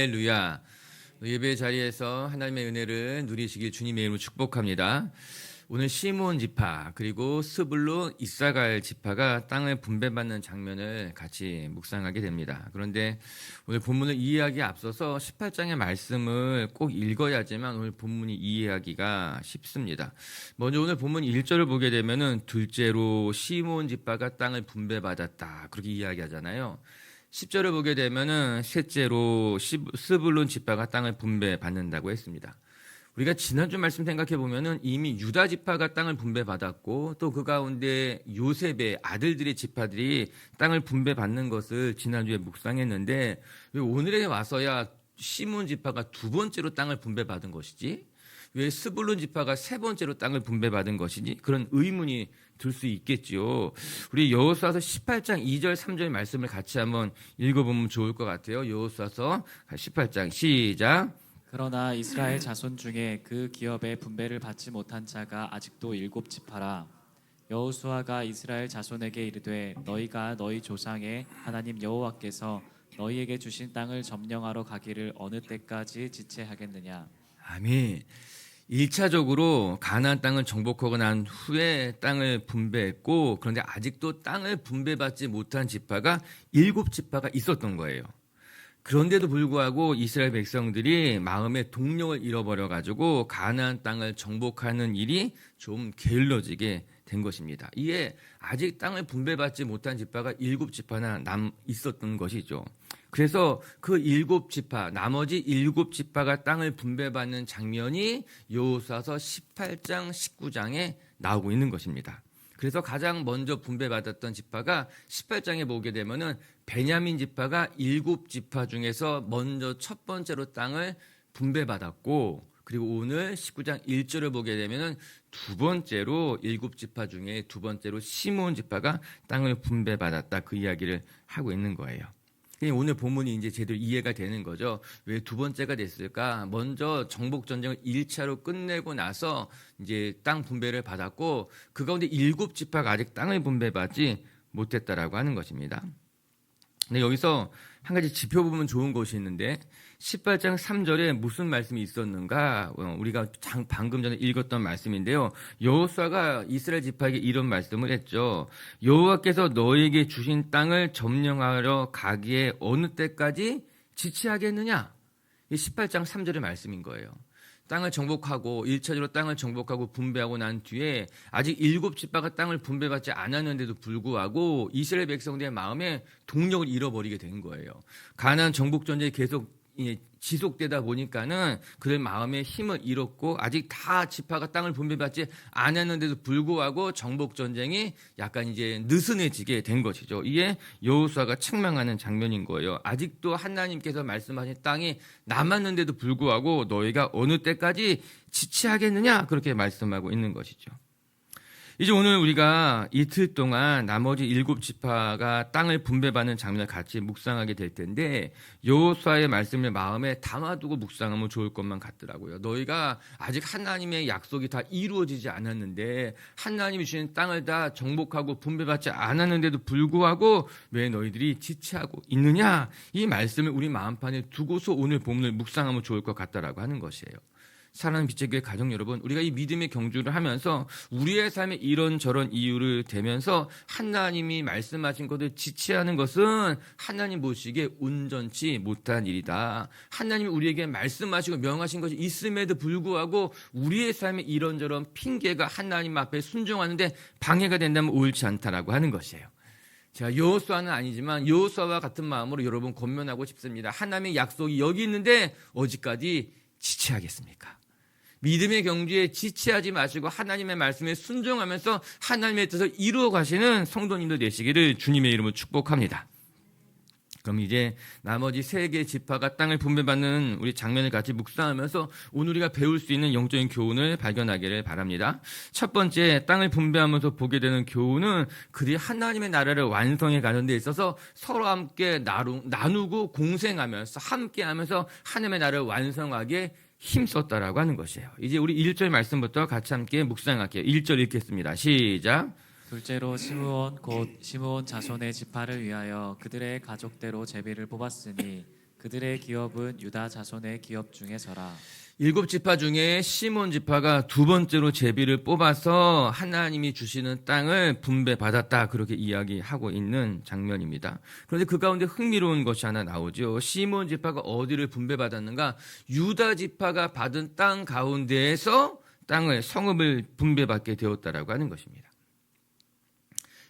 할렐루야. 예배 자리에서 하나님의 은혜를 누리시길 주님의 이름으로 축복합니다. 오늘 시므온 지파 그리고 스불론 이사갈 지파가 땅을 분배받는 장면을 같이 묵상하게 됩니다. 그런데 오늘 본문을 이해하기에 앞서서 18장의 말씀을 꼭 읽어야지만 오늘 본문이 이해하기가 쉽습니다. 먼저 오늘 본문 1절을 보게 되면은 둘째로 시므온 지파가 땅을 분배받았다 그렇게 이야기하잖아요. 10절을 보게 되면은 셋째로 스불론 지파가 땅을 분배받는다고 했습니다. 우리가 지난주 말씀 생각해 보면은 이미 유다 지파가 땅을 분배받았고 또 그 가운데 요셉의 아들들의 지파들이 땅을 분배받는 것을 지난주에 묵상했는데 왜 오늘에 와서야 시므온 지파가 두 번째로 땅을 분배받은 것이지? 왜 스불론 지파가 세 번째로 땅을 분배받은 것이지? 그런 의문이 들 수 있겠지요. 우리 여호수아서 18장 2절 3절 말씀을 같이 한번 읽어보면 좋을 것 같아요. 여호수아서 18장 시작. 그러나 이스라엘 자손 중에 그 기업의 분배를 받지 못한 자가 아직도 7지파라. 여호수아가 이스라엘 자손에게 이르되 너희가 너희 조상의 하나님 여호와께서 너희에게 주신 땅을 점령하러 가기를 어느 때까지 지체하겠느냐. 아멘. 1차적으로 가나안 땅을 정복하고 난 후에 땅을 분배했고 그런데 아직도 땅을 분배받지 못한 지파가 7지파가 있었던 거예요. 그런데도 불구하고 이스라엘 백성들이 마음의 동력을 잃어버려가지고 가나안 땅을 정복하는 일이 좀 게을러지게 된 것입니다. 이에 아직 땅을 분배받지 못한 지파가 7지파나 남 있었던 것이죠. 그래서 그 7지파, 나머지 7지파가 땅을 분배받는 장면이 여호수아서 18장, 19장에 나오고 있는 것입니다. 그래서 가장 먼저 분배받았던 지파가 18장에 보게 되면은 베냐민 지파가 7지파 중에서 먼저 첫 번째로 땅을 분배받았고 그리고 오늘 19장 1절을 보게 되면은 두 번째로 7지파 중에 두 번째로 시므온 지파가 땅을 분배받았다 그 이야기를 하고 있는 거예요. 오늘 본문이 이제 제대로 이해가 되는 거죠. 왜 두 번째가 됐을까? 먼저 정복 전쟁을 1차로 끝내고 나서 이제 땅 분배를 받았고 그 가운데 7지파가 아직 땅을 분배받지 못했다라고 하는 것입니다. 근데 여기서 한 가지 짚어보면 좋은 것이 있는데 18장 3절에 무슨 말씀이 있었는가? 우리가 방금 전에 읽었던 말씀인데요. 여호수아가 이스라엘 지파에게 이런 말씀을 했죠. 여호와께서 너에게 주신 땅을 점령하러 가기에 어느 때까지 지체하겠느냐? 이 18장 3절의 말씀인 거예요. 땅을 정복하고 1차적으로 땅을 정복하고 분배하고 난 뒤에 아직 7지파가 땅을 분배받지 않았는데도 불구하고 이스라엘 백성들의 마음에 동력을 잃어버리게 된 거예요. 가나안 정복 전쟁이 계속 지속되다 보니까는 그들 마음의 힘을 잃었고 아직 다 지파가 땅을 분배받지 않았는데도 불구하고 정복 전쟁이 약간 이제 느슨해지게 된 것이죠. 이게 여호수아가 책망하는 장면인 거예요. 아직도 하나님께서 말씀하신 땅이 남았는데도 불구하고 너희가 어느 때까지 지체하겠느냐 그렇게 말씀하고 있는 것이죠. 이제 오늘 우리가 이틀 동안 나머지 7지파가 땅을 분배받는 장면을 같이 묵상하게 될 텐데 여호수아의 말씀을 마음에 담아두고 묵상하면 좋을 것만 같더라고요. 너희가 아직 하나님의 약속이 다 이루어지지 않았는데 하나님이 주신 땅을 다 정복하고 분배받지 않았는데도 불구하고 왜 너희들이 지체하고 있느냐? 이 말씀을 우리 마음판에 두고서 오늘 본문을 묵상하면 좋을 것 같다라고 하는 것이에요. 사랑하는 빛의 교회 가족 여러분, 우리가 이 믿음의 경주를 하면서 우리의 삶에 이런저런 이유를 대면서 하나님이 말씀하신 것을 지체하는 것은 하나님 보시기에 온전치 못한 일이다. 하나님이 우리에게 말씀하시고 명하신 것이 있음에도 불구하고 우리의 삶에 이런저런 핑계가 하나님 앞에 순종하는데 방해가 된다면 옳지 않다라고 하는 것이에요. 제가 여호수아는 아니지만 여호수아와 같은 마음으로 여러분 권면하고 싶습니다. 하나님의 약속이 여기 있는데 어디까지 지체하겠습니까? 믿음의 경주에 지체하지 마시고 하나님의 말씀에 순종하면서 하나님의 뜻을 이루어 가시는 성도님들 되시기를 주님의 이름으로 축복합니다. 그럼 이제 나머지 3개 지파가 땅을 분배받는 우리 장면을 같이 묵상하면서 오늘 우리가 배울 수 있는 영적인 교훈을 발견하기를 바랍니다. 첫 번째, 땅을 분배하면서 보게 되는 교훈은 그들이 하나님의 나라를 완성해 가는 데 있어서 서로 함께 나누고 공생하면서 함께하면서 하나님의 나라를 완성하기에 힘썼다라고 하는 것이에요. 이제 우리 1절 말씀부터 같이 함께 묵상할게요. 1절 읽겠습니다. 시작. 둘째로 시므온 곧 시므온 자손의 지파를 위하여 그들의 가족대로 제비를 뽑았으니 그들의 기업은 유다 자손의 기업 중에서라. 7지파 중에 시몬 지파가 두 번째로 제비를 뽑아서 하나님이 주시는 땅을 분배받았다, 그렇게 이야기하고 있는 장면입니다. 그런데 그 가운데 흥미로운 것이 하나 나오죠. 시몬 지파가 어디를 분배받았는가? 유다 지파가 받은 땅 가운데에서 땅을, 성읍을 분배받게 되었다라고 하는 것입니다.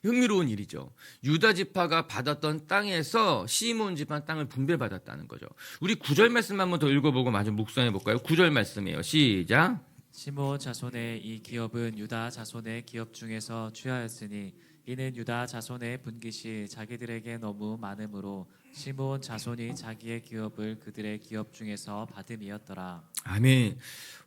흥미로운 일이죠. 유다 지파가 받았던 땅에서 시몬 지파 땅을 분배받았다는 거죠. 우리 9절 말씀 한번 더 읽어보고 마저 묵상해 볼까요? 9절 말씀이에요. 시작. 시므온 자손의 이 기업은 유다 자손의 기업 중에서 취하였으니 이는 유다 자손의 분깃이 자기들에게 너무 많으므로 시므온 자손이 자기의 기업을 그들의 기업 중에서 받음이었더라. 아멘.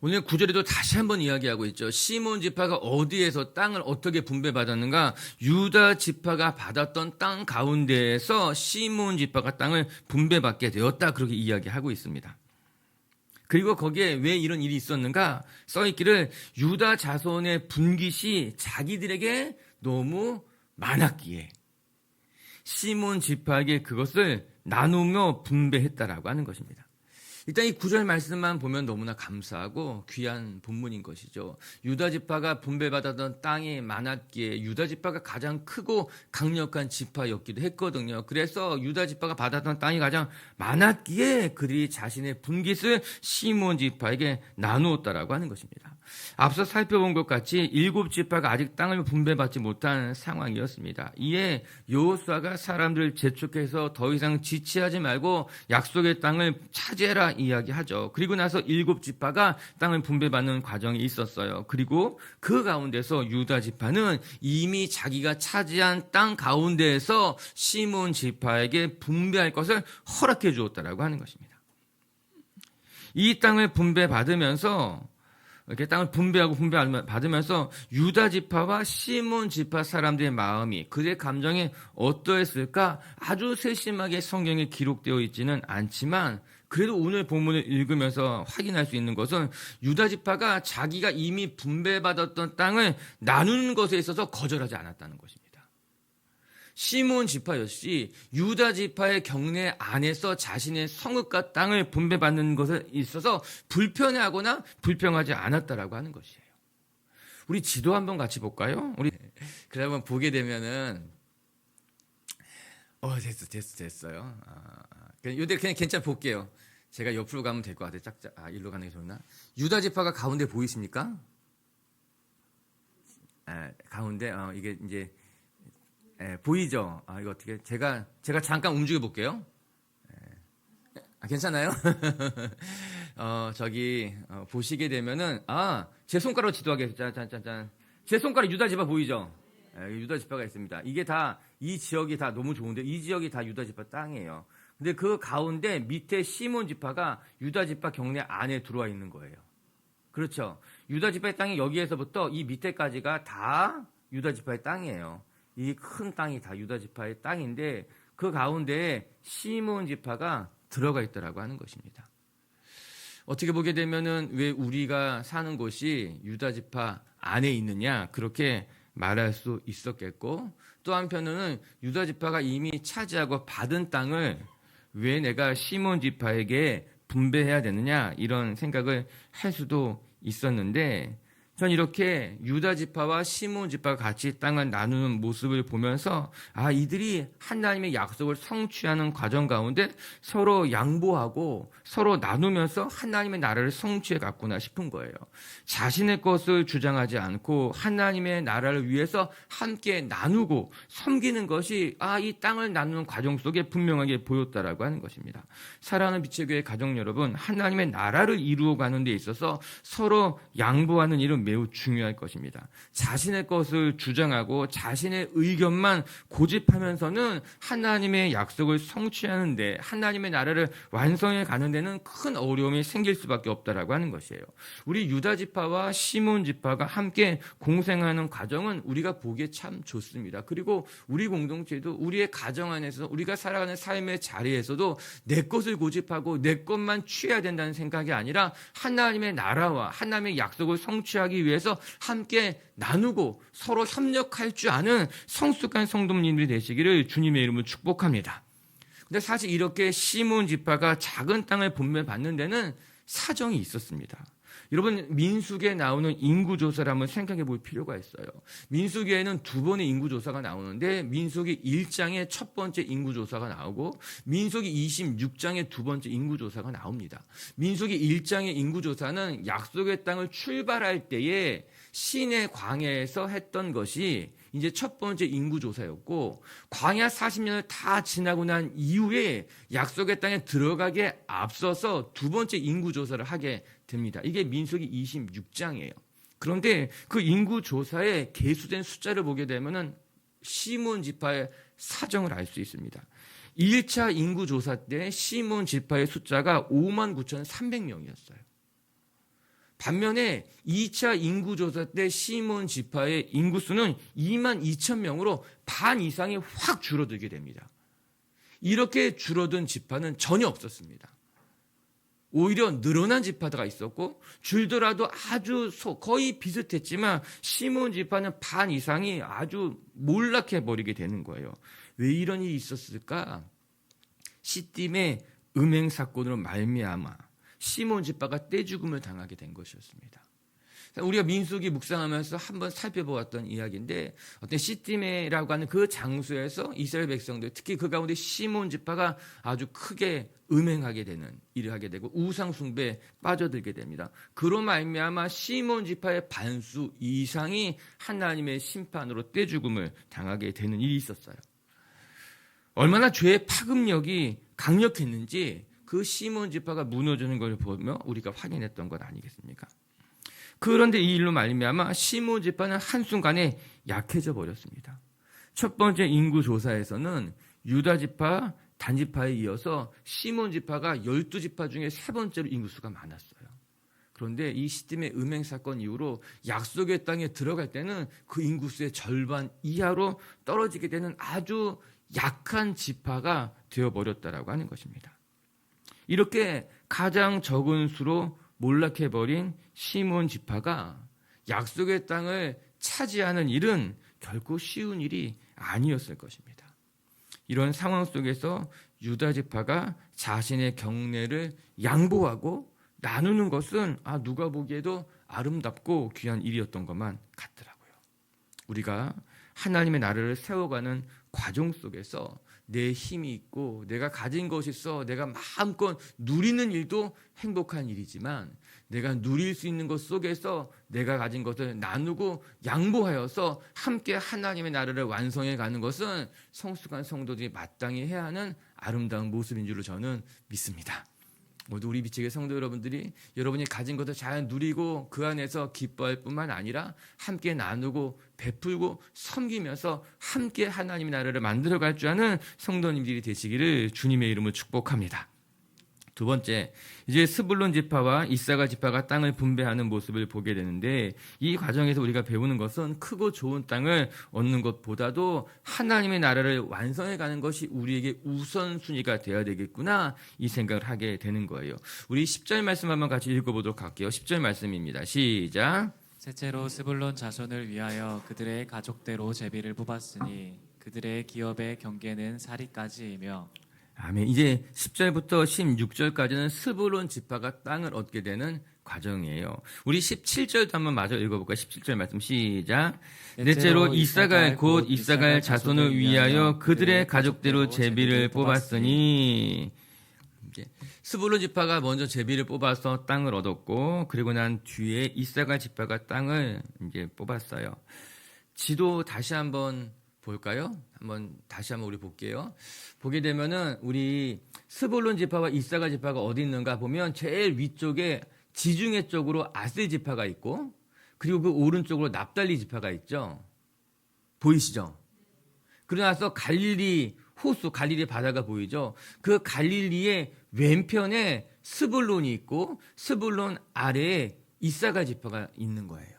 오늘 9절에도 다시 한번 이야기하고 있죠. 시몬 지파가 어디에서 땅을 어떻게 분배받았는가? 유다 지파가 받았던 땅 가운데에서 시몬 지파가 땅을 분배받게 되었다, 그렇게 이야기하고 있습니다. 그리고 거기에 왜 이런 일이 있었는가? 써있기를 유다 자손의 분깃이 자기들에게 너무 많았기에 시몬 지파에게 그것을 나누며 분배했다라고 하는 것입니다. 일단 이 9절 말씀만 보면 너무나 감사하고 귀한 본문인 것이죠. 유다 지파가 분배받았던 땅이 많았기에 유다 지파가 가장 크고 강력한 지파였기도 했거든요. 그래서 유다 지파가 받았던 땅이 가장 많았기에 그들이 자신의 분깃을 시몬 지파에게 나누었다라고 하는 것입니다. 앞서 살펴본 것 같이 7지파가 아직 땅을 분배받지 못한 상황이었습니다. 이에 여호수아가 사람들을 재촉해서 더 이상 지체하지 말고 약속의 땅을 차지해라 이야기하죠. 그리고 나서 7지파가 땅을 분배받는 과정이 있었어요. 그리고 그 가운데서 유다 지파는 이미 자기가 차지한 땅 가운데에서 시몬 지파에게 분배할 것을 허락해 주었다라고 하는 것입니다. 이 땅을 분배받으면서 이렇게 땅을 분배받으면서 유다 지파와 시몬 지파 사람들의 마음이, 그들의 감정이 어떠했을까? 아주 세심하게 성경에 기록되어 있지는 않지만 그래도 오늘 본문을 읽으면서 확인할 수 있는 것은 유다 지파가 자기가 이미 분배받았던 땅을 나누는 것에 있어서 거절하지 않았다는 것입니다. 시몬 지파 역시 유다 지파의 경내 안에서 자신의 성읍과 땅을 분배받는 것에 있어서 불편해하거나 불평하지 않았다라고 하는 것이에요. 우리 지도 한번 같이 볼까요? 우리 그러면 보게 되면은 됐어요. 요대 그냥 괜찮아 볼게요. 제가 옆으로 가면 될 것 같아요. 일로 가는 게 좋나? 유다 지파가 가운데 보이십니까? 가운데 이게 이제 보이죠? 이거 어떻게 제가 잠깐 움직여 볼게요. 괜찮아요? 보시게 되면은 제 손가락으로 지도하겠습니다. 짠. 제 손가락 유다 지파 보이죠? 유다 지파가 있습니다. 이게 다 이 지역이 다 너무 좋은데 이 지역이 다 유다 지파 땅이에요. 근데 그 가운데 밑에 시몬 지파가 유다 지파 경내 안에 들어와 있는 거예요. 그렇죠? 유다 지파의 땅이 여기에서부터 이 밑에까지가 다 유다 지파의 땅이에요. 이 큰 땅이 다 유다 지파의 땅인데 그 가운데에 시몬 지파가 들어가 있더라고 하는 것입니다. 어떻게 보게 되면은 왜 우리가 사는 곳이 유다 지파 안에 있느냐, 그렇게 말할 수 있었겠고, 또 한편으로는 유다 지파가 이미 차지하고 받은 땅을 왜 내가 시몬 지파에게 분배해야 되느냐, 이런 생각을 할 수도 있었는데, 전 이렇게 유다 지파와 시몬 지파가 같이 땅을 나누는 모습을 보면서 이들이 하나님의 약속을 성취하는 과정 가운데 서로 양보하고 서로 나누면서 하나님의 나라를 성취해 갔구나 싶은 거예요. 자신의 것을 주장하지 않고 하나님의 나라를 위해서 함께 나누고 섬기는 것이 이 땅을 나누는 과정 속에 분명하게 보였다라고 하는 것입니다. 사랑하는 빛의 교회 가족 여러분, 하나님의 나라를 이루어가는 데 있어서 서로 양보하는 일은 매우 중요할 것입니다. 자신의 것을 주장하고 자신의 의견만 고집하면서는 하나님의 약속을 성취하는데, 하나님의 나라를 완성해 가는 데는 큰 어려움이 생길 수밖에 없다라고 하는 것이에요. 우리 유다 지파와 시몬 지파가 함께 공생하는 과정은 우리가 보기에 참 좋습니다. 그리고 우리 공동체도 우리의 가정 안에서 우리가 살아가는 삶의 자리에서도 내 것을 고집하고 내 것만 취해야 된다는 생각이 아니라 하나님의 나라와 하나님의 약속을 성취하기 위해서 함께 나누고 서로 협력할 줄 아는 성숙한 성도님들이 되시기를 주님의 이름으로 축복합니다. 근데 사실 이렇게 시몬 지파가 작은 땅을 분배받는 데는 사정이 있었습니다. 여러분, 민수기에 나오는 인구조사를 한번 생각해 볼 필요가 있어요. 민수기에는 두 번의 인구조사가 나오는데 민수기 1장에 첫 번째 인구조사가 나오고 민수기 26장에 두 번째 인구조사가 나옵니다. 민수기 1장의 인구조사는 약속의 땅을 출발할 때에 시내 광야에서 했던 것이 이제 첫 번째 인구조사였고, 광야 40년을 다 지나고 난 이후에 약속의 땅에 들어가기에 앞서서 두 번째 인구조사를 하게 됩니다. 이게 민수기 26장이에요. 그런데 그 인구조사에 계수된 숫자를 보게 되면은 시몬 지파의 사정을 알 수 있습니다. 1차 인구조사 때 시몬 지파의 숫자가 59,300명이었어요. 반면에 2차 인구조사 때 시몬 지파의 인구수는 22,000명으로 반 이상이 확 줄어들게 됩니다. 이렇게 줄어든 지파는 전혀 없었습니다. 오히려 늘어난 지파가 있었고, 줄더라도 아주 거의 비슷했지만 시몬 지파는 반 이상이 아주 몰락해 버리게 되는 거예요. 왜 이런 일이 있었을까? 시딤의 음행 사건으로 말미암아 시몬 지파가 떼죽음을 당하게 된 것이었습니다. 우리가 민수기 묵상하면서 한번 살펴보았던 이야기인데, 어떤 시딤이라고 하는 그 장소에서 이스라엘 백성들, 특히 그 가운데 시몬 지파가 아주 크게 음행하게 되는 일을 하게 되고 우상 숭배에 빠져들게 됩니다. 그로 말미암아 시몬 지파의 반수 이상이 하나님의 심판으로 떼죽음을 당하게 되는 일이 있었어요. 얼마나 죄의 파급력이 강력했는지 그 시몬 지파가 무너지는 걸 보며 우리가 확인했던 것 아니겠습니까? 그런데 이 일로 말미암아 시몬 지파는 한순간에 약해져 버렸습니다. 첫 번째 인구 조사에서는 유다 지파, 단 지파에 이어서 시몬 지파가 12지파 중에 세 번째로 인구수가 많았어요. 그런데 이 시딤의 음행 사건 이후로 약속의 땅에 들어갈 때는 그 인구수의 절반 이하로 떨어지게 되는 아주 약한 지파가 되어버렸다라고 하는 것입니다. 이렇게 가장 적은 수로 몰락해버린 시몬 지파가 약속의 땅을 차지하는 일은 결코 쉬운 일이 아니었을 것입니다. 이런 상황 속에서 유다 지파가 자신의 경례를 양보하고 나누는 것은 누가 보기에도 아름답고 귀한 일이었던 것만 같더라고요. 우리가 하나님의 나라를 세워가는 과정 속에서 내 힘이 있고 내가 가진 것이 있어 내가 마음껏 누리는 일도 행복한 일이지만, 내가 누릴 수 있는 것 속에서 내가 가진 것을 나누고 양보하여서 함께 하나님의 나라를 완성해 가는 것은 성숙한 성도들이 마땅히 해야 하는 아름다운 모습인 줄로 저는 믿습니다. 모두 우리 비책의 성도 여러분들이 여러분이 가진 것을 잘 누리고 그 안에서 기뻐할 뿐만 아니라 함께 나누고 베풀고 섬기면서 함께 하나님의 나라를 만들어갈 줄 아는 성도님들이 되시기를 주님의 이름으로 축복합니다. 두 번째, 이제 스불론 지파와 이사갈 지파가 땅을 분배하는 모습을 보게 되는데, 이 과정에서 우리가 배우는 것은 크고 좋은 땅을 얻는 것보다도 하나님의 나라를 완성해 가는 것이 우리에게 우선순위가 되어야 되겠구나, 이 생각을 하게 되는 거예요. 우리 10절 말씀 한번 같이 읽어보도록 할게요. 10절 말씀입니다. 시작. 셋째로 스불론 자손을 위하여 그들의 가족대로 제비를 뽑았으니 그들의 기업의 경계는 사리까지이며. 아멘. 이제 10절부터 16절까지는 스불론 지파가 땅을 얻게 되는 과정이에요. 우리 17절도 한번 마저 읽어볼까요? 17절 말씀 시작. 넷째로 이사갈 곧 이사갈 자손을 위하여 그들의 가족대로 제비를 뽑았으니. 이제 스불론 지파가 먼저 제비를 뽑아서 땅을 얻었고, 그리고 난 뒤에 이사갈 지파가 땅을 이제 뽑았어요. 지도 다시 한번 볼까요? 다시 한번 우리 볼게요. 보게 되면은 우리 스불론 지파와 이사갈 지파가 어디 있는가 보면 제일 위쪽에 지중해 쪽으로 아셀 지파가 있고, 그리고 그 오른쪽으로 납달리 지파가 있죠. 보이시죠? 그러고 나서 갈릴리 호수, 갈릴리 바다가 보이죠? 그 갈릴리의 왼편에 스불론이 있고 스불론 아래에 이사갈 지파가 있는 거예요.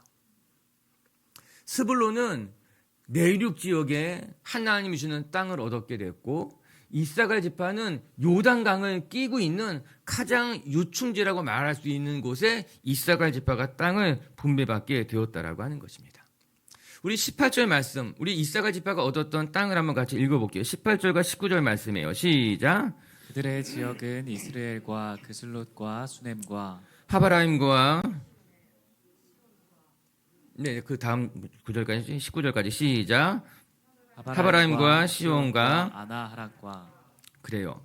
스불론은 내륙 지역에 하나님이 주는 땅을 얻게 됐고, 이사갈 지파는 요단강을 끼고 있는 가장 요충지라고 말할 수 있는 곳에 이사갈 지파가 땅을 분배받게 되었다라고 하는 것입니다. 우리 18절 말씀, 우리 이사갈 지파가 얻었던 땅을 한번 같이 읽어볼게요. 18절과 19절 말씀이에요. 시작. 그들의 지역은 이스라엘과 그슬롯과 수넴과 하바라임과 네, 그 다음 9절까지 19절까지 시작. 하바라임과 시온과 아나하락과. 그래요.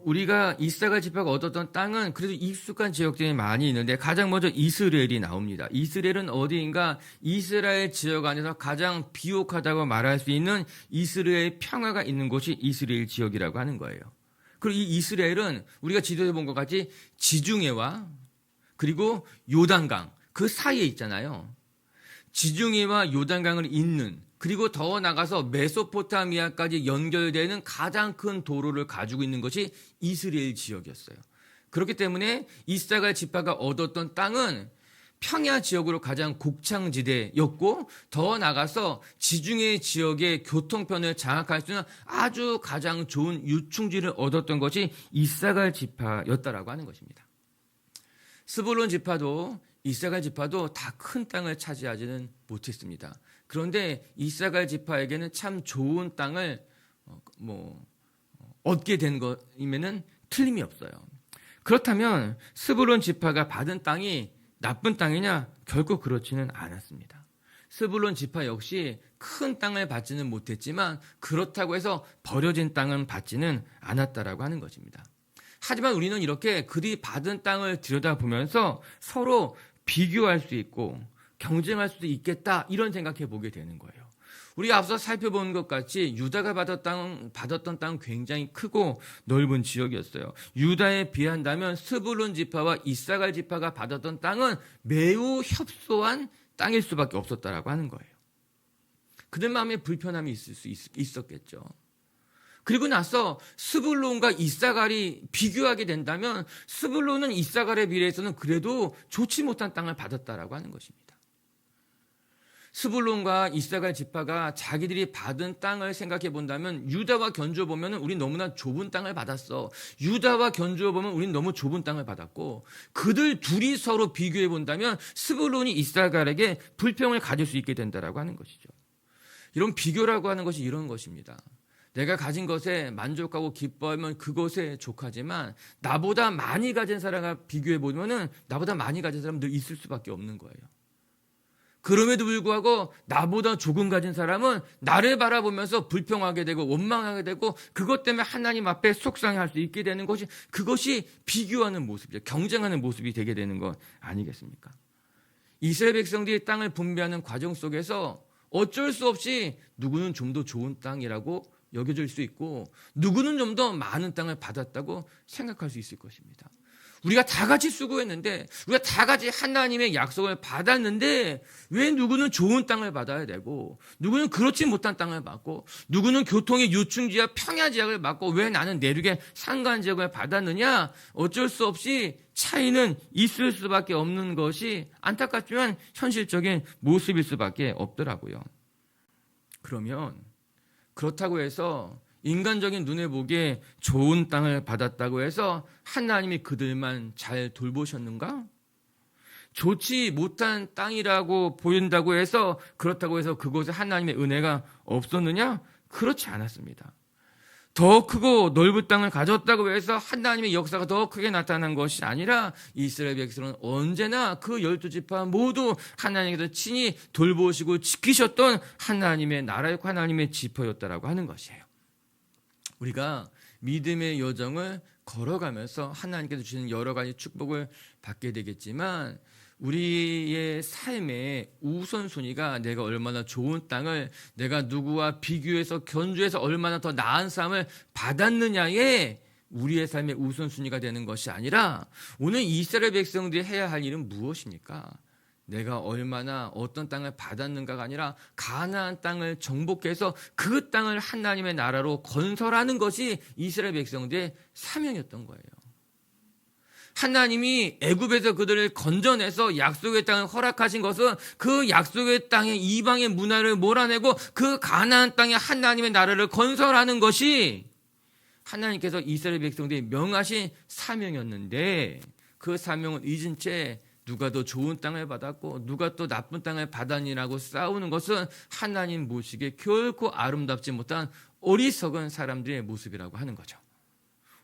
우리가 이사갈 지파가 얻었던 땅은 그래도 익숙한 지역들이 많이 있는데 가장 먼저 이스라엘이 나옵니다. 이스라엘은 어디인가 이스라엘 지역 안에서 가장 비옥하다고 말할 수 있는 이스라엘 평화가 있는 곳이 이스라엘 지역이라고 하는 거예요. 그리고 이 이스라엘은 우리가 지도에 본 것 같이 지중해와 그리고 요단강 그 사이에 있잖아요. 지중해와 요단강을 잇는 그리고 더 나가서 메소포타미아까지 연결되는 가장 큰 도로를 가지고 있는 것이 이스라엘 지역이었어요. 그렇기 때문에 이사갈 지파가 얻었던 땅은 평야 지역으로 가장 곡창지대였고 더 나가서 지중해 지역의 교통편을 장악할 수 있는 아주 가장 좋은 유충지를 얻었던 것이 이사갈 지파였다라고 하는 것입니다. 스불론 지파도 이사갈 지파도 다 큰 땅을 차지하지는 못했습니다. 그런데 이사갈 지파에게는 참 좋은 땅을 얻게 된 것이면은 틀림이 없어요. 그렇다면 스불론 지파가 받은 땅이 나쁜 땅이냐? 결코 그렇지는 않았습니다. 스불론 지파 역시 큰 땅을 받지는 못했지만 그렇다고 해서 버려진 땅은 받지는 않았다라고 하는 것입니다. 하지만 우리는 이렇게 그들이 받은 땅을 들여다보면서 서로 비교할 수 있고 경쟁할 수도 있겠다 이런 생각해 보게 되는 거예요. 우리가 앞서 살펴본 것 같이 유다가 받았던 땅은 굉장히 크고 넓은 지역이었어요. 유다에 비한다면 스불론 지파와 이사갈 지파가 받았던 땅은 매우 협소한 땅일 수밖에 없었다라고 하는 거예요. 그들 마음에 불편함이 있을 수 있었겠죠. 그리고 나서 스불론과 이사갈이 비교하게 된다면 스불론은 이사갈에 비례해서는 그래도 좋지 못한 땅을 받았다라고 하는 것입니다. 스불론과 이사갈 지파가 자기들이 받은 땅을 생각해 본다면 유다와 견주어 보면 우린 너무나 좁은 땅을 받았어. 유다와 견주어 보면 우린 너무 좁은 땅을 받았고 그들 둘이 서로 비교해 본다면 스불론이 이사갈에게 불평을 가질 수 있게 된다라고 하는 것이죠. 이런 비교라고 하는 것이 이런 것입니다. 내가 가진 것에 만족하고 기뻐하면 그것에 족하지만 나보다 많이 가진 사람과 비교해 보면은 나보다 많이 가진 사람은 늘 있을 수밖에 없는 거예요. 그럼에도 불구하고 나보다 조금 가진 사람은 나를 바라보면서 불평하게 되고 원망하게 되고 그것 때문에 하나님 앞에 속상해할 수 있게 되는 것이 그것이 비교하는 모습이죠. 경쟁하는 모습이 되게 되는 것 아니겠습니까? 이스라엘 백성들이 땅을 분배하는 과정 속에서 어쩔 수 없이 누구는 좀 더 좋은 땅이라고 여겨질 수 있고 누구는 좀 더 많은 땅을 받았다고 생각할 수 있을 것입니다. 우리가 다 같이 수고했는데 우리가 다 같이 하나님의 약속을 받았는데 왜 누구는 좋은 땅을 받아야 되고 누구는 그렇지 못한 땅을 받고 누구는 교통의 유충지와 평야지역을 받고 왜 나는 내륙의 산간지역을 받았느냐? 어쩔 수 없이 차이는 있을 수밖에 없는 것이 안타깝지만 현실적인 모습일 수밖에 없더라고요. 그러면 그렇다고 해서 인간적인 눈에 보기에 좋은 땅을 받았다고 해서 하나님이 그들만 잘 돌보셨는가? 좋지 못한 땅이라고 보인다고 해서 그렇다고 해서 그곳에 하나님의 은혜가 없었느냐? 그렇지 않았습니다. 더 크고 넓은 땅을 가졌다고 해서 하나님의 역사가 더 크게 나타난 것이 아니라 이스라엘 백성은 언제나 그 12지파 모두 하나님께서 친히 돌보시고 지키셨던 하나님의 나라였고 하나님의 지파였다라고 하는 것이에요. 우리가 믿음의 여정을 걸어가면서 하나님께서 주시는 여러 가지 축복을 받게 되겠지만 우리의 삶의 우선순위가 내가 얼마나 좋은 땅을 내가 누구와 비교해서 견주해서 얼마나 더 나은 삶을 받았느냐에 우리의 삶의 우선순위가 되는 것이 아니라 오늘 이스라엘 백성들이 해야 할 일은 무엇입니까? 내가 얼마나 어떤 땅을 받았는가가 아니라 가나안 땅을 정복해서 그 땅을 하나님의 나라로 건설하는 것이 이스라엘 백성들의 사명이었던 거예요. 하나님이 애굽에서 그들을 건져내서 약속의 땅을 허락하신 것은 그 약속의 땅의 이방의 문화를 몰아내고 그 가나안 땅에 하나님의 나라를 건설하는 것이 하나님께서 이스라엘 백성들이 명하신 사명이었는데 그 사명을 잊은 채 누가 더 좋은 땅을 받았고 누가 또 나쁜 땅을 받았니라고 싸우는 것은 하나님 보시기에 결코 아름답지 못한 어리석은 사람들의 모습이라고 하는 거죠.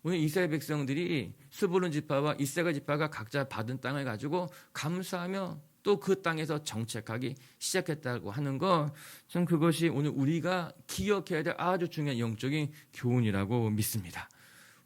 오늘 이스라엘 백성들이 스불론 지파와 이사가 지파가 각자 받은 땅을 가지고 감사하며 또 그 땅에서 정착하기 시작했다고 하는 것, 전 그것이 오늘 우리가 기억해야 될 아주 중요한 영적인 교훈이라고 믿습니다.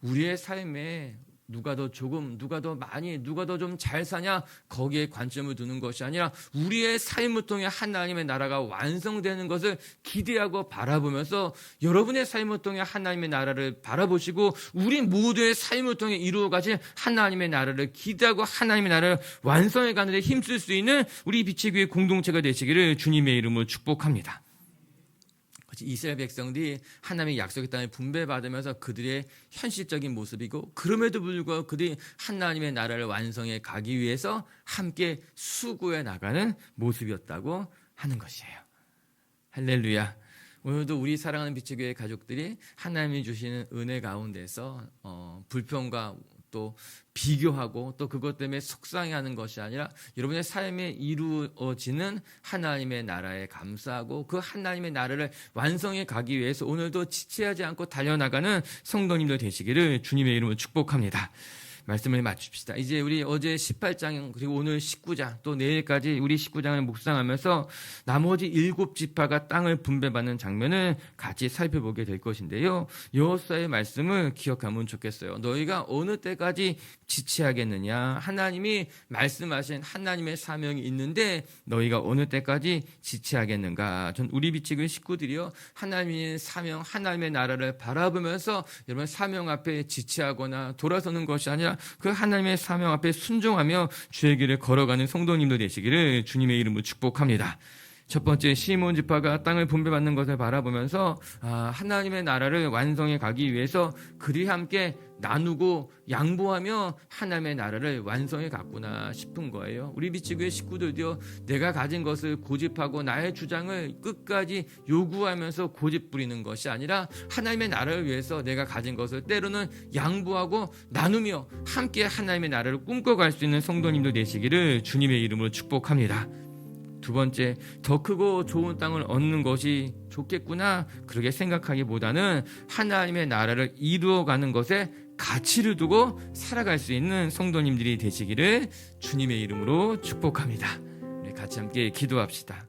우리의 삶에 누가 더 조금, 누가 더 많이, 누가 더 좀 잘 사냐, 거기에 관점을 두는 것이 아니라 우리의 삶을 통해 하나님의 나라가 완성되는 것을 기대하고 바라보면서 여러분의 삶을 통해 하나님의 나라를 바라보시고 우리 모두의 삶을 통해 이루어가실 하나님의 나라를 기대하고 하나님의 나라를 완성해 가는 데 힘쓸 수 있는 우리 빛의 교회 공동체가 되시기를 주님의 이름으로 축복합니다. 이스라엘 백성들이 하나님의 약속의 땅을 분배받으면서 그들의 현실적인 모습이고, 그럼에도 불구하고 그들이 하나님의 나라를 완성해 가기 위해서 함께 수고해 나가는 모습이었다고 하는 것이에요. 할렐루야. 오늘도 우리 사랑하는 빛의 교회 가족들이 하나님이 주시는 은혜 가운데서 불평과 또 비교하고 또 그것 때문에 속상해하는 것이 아니라 여러분의 삶에 이루어지는 하나님의 나라에 감사하고 그 하나님의 나라를 완성해 가기 위해서 오늘도 지체하지 않고 달려나가는 성도님들 되시기를 주님의 이름으로 축복합니다. 말씀을 맞춥시다. 이제 우리 어제 18장 그리고 오늘 19장 또 내일까지 우리 19장을 묵상하면서 나머지 7지파가 땅을 분배받는 장면을 같이 살펴보게 될 것인데요. 여호수아의 말씀을 기억하면 좋겠어요. 너희가 어느 때까지 지체하겠느냐. 하나님이 말씀하신 하나님의 사명이 있는데 너희가 어느 때까지 지체하겠는가. 전 우리 비치교회 식구들이요, 하나님의 사명, 하나님의 나라를 바라보면서 여러분 사명 앞에 지체하거나 돌아서는 것이 아니라 그 하나님의 사명 앞에 순종하며 주의 길을 걸어가는 성도님들 되시기를 주님의 이름으로 축복합니다. 첫 번째, 시몬 지파가 땅을 분배받는 것을 바라보면서 하나님의 나라를 완성해 가기 위해서 그리 함께 나누고 양보하며 하나님의 나라를 완성해 갔구나 싶은 거예요. 우리 비치교회 식구들도요, 내가 가진 것을 고집하고 나의 주장을 끝까지 요구하면서 고집 부리는 것이 아니라 하나님의 나라를 위해서 내가 가진 것을 때로는 양보하고 나누며 함께 하나님의 나라를 꿈꿔갈 수 있는 성도님들 되시기를 주님의 이름으로 축복합니다. 두 번째, 더 크고 좋은 땅을 얻는 것이 좋겠구나 그렇게 생각하기보다는 하나님의 나라를 이루어가는 것에 가치를 두고 살아갈 수 있는 성도님들이 되시기를 주님의 이름으로 축복합니다. 우리 같이 함께 기도합시다.